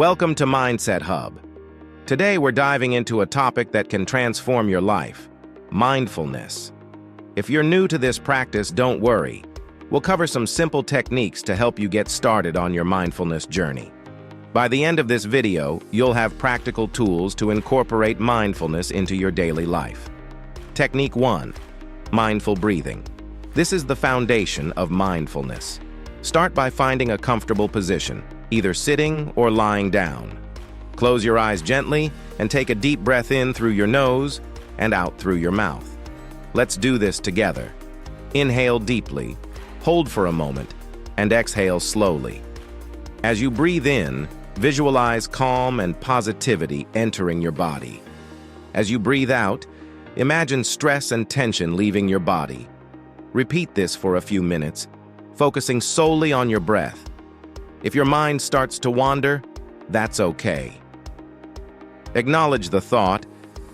Welcome to Mindset Hub. Today we're diving into a topic that can transform your life: mindfulness. If you're new to this practice, don't worry. We'll cover some simple techniques to help you get started on your mindfulness journey. By the end of this video, you'll have practical tools to incorporate mindfulness into your daily life. Technique 1. Mindful breathing. This is the foundation of mindfulness. Start by finding a comfortable position, either sitting or lying down. Close your eyes gently and take a deep breath in through your nose and out through your mouth. Let's do this together. Inhale deeply, hold for a moment, and exhale slowly. As you breathe in, visualize calm and positivity entering your body. As you breathe out, imagine stress and tension leaving your body. Repeat this for a few minutes, focusing solely on your breath. If your mind starts to wander, that's okay. Acknowledge the thought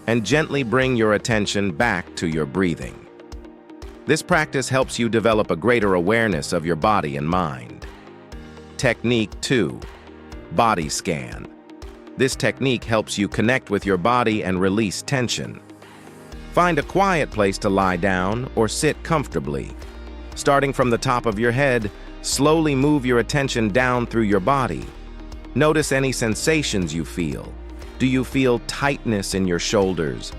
and gently bring your attention back to your breathing. This practice helps you develop a greater awareness of your body and mind. Technique 2. Body scan. This technique helps you connect with your body and release tension. Find a quiet place to lie down or sit comfortably. Starting from the top of your head, slowly move your attention down through your body. Notice any sensations you feel. Do you feel tightness in your shoulders?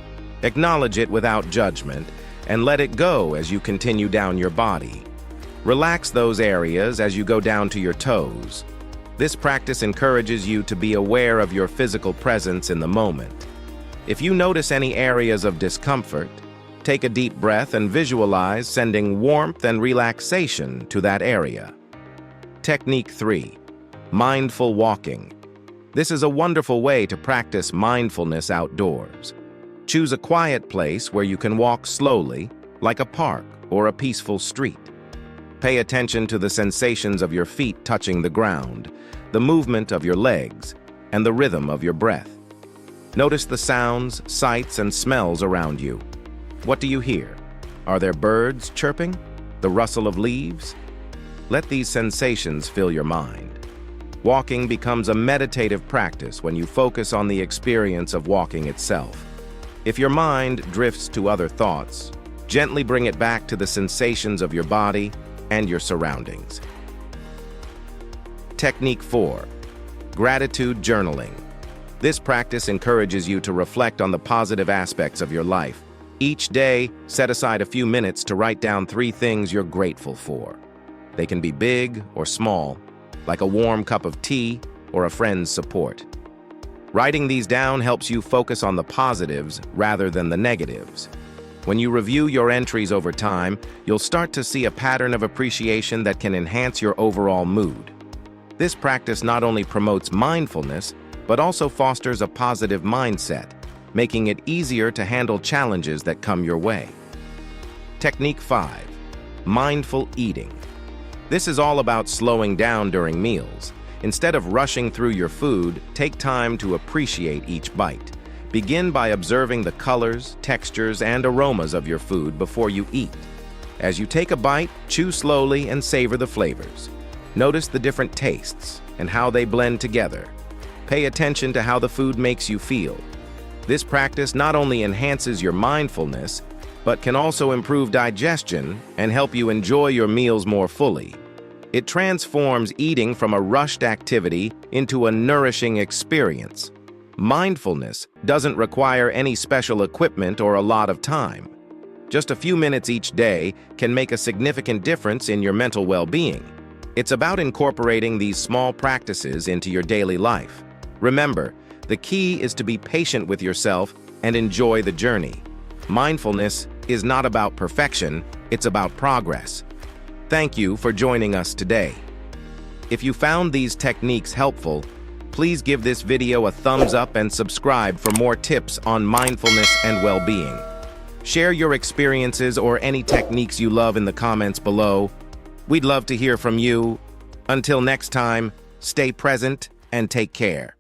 Acknowledge it without judgment and let it go as you continue down your body. Relax those areas as you go down to your toes. This practice encourages you to be aware of your physical presence in the moment. If you notice any areas of discomfort, take a deep breath and visualize sending warmth and relaxation to that area. Technique 3. Mindful walking. This is a wonderful way to practice mindfulness outdoors. Choose a quiet place where you can walk slowly, like a park or a peaceful street. Pay attention to the sensations of your feet touching the ground, the movement of your legs, and the rhythm of your breath. Notice the sounds, sights, and smells around you. What do you hear? Are there birds chirping? The rustle of leaves? Let these sensations fill your mind. Walking becomes a meditative practice when you focus on the experience of walking itself. If your mind drifts to other thoughts, gently bring it back to the sensations of your body and your surroundings. Technique 4. Gratitude journaling. This practice encourages you to reflect on the positive aspects of your life. Each day, set aside a few minutes to write down 3 things you're grateful for. They can be big or small, like a warm cup of tea or a friend's support. Writing these down helps you focus on the positives rather than the negatives. When you review your entries over time, you'll start to see a pattern of appreciation that can enhance your overall mood. This practice not only promotes mindfulness, but also fosters a positive mindset, making it easier to handle challenges that come your way. Technique 5. Mindful eating. This is all about slowing down during meals. Instead of rushing through your food, take time to appreciate each bite. Begin by observing the colors, textures, and aromas of your food before you eat. As you take a bite, chew slowly and savor the flavors. Notice the different tastes and how they blend together. Pay attention to how the food makes you feel. This practice not only enhances your mindfulness, but can also improve digestion and help you enjoy your meals more fully. It transforms eating from a rushed activity into a nourishing experience. Mindfulness doesn't require any special equipment or a lot of time. Just a few minutes each day can make a significant difference in your mental well-being. It's about incorporating these small practices into your daily life. Remember, the key is to be patient with yourself and enjoy the journey. Mindfulness is not about perfection, it's about progress. Thank you for joining us today. If you found these techniques helpful, please give this video a thumbs up and subscribe for more tips on mindfulness and well-being. Share your experiences or any techniques you love in the comments below. We'd love to hear from you. Until next time, stay present and take care.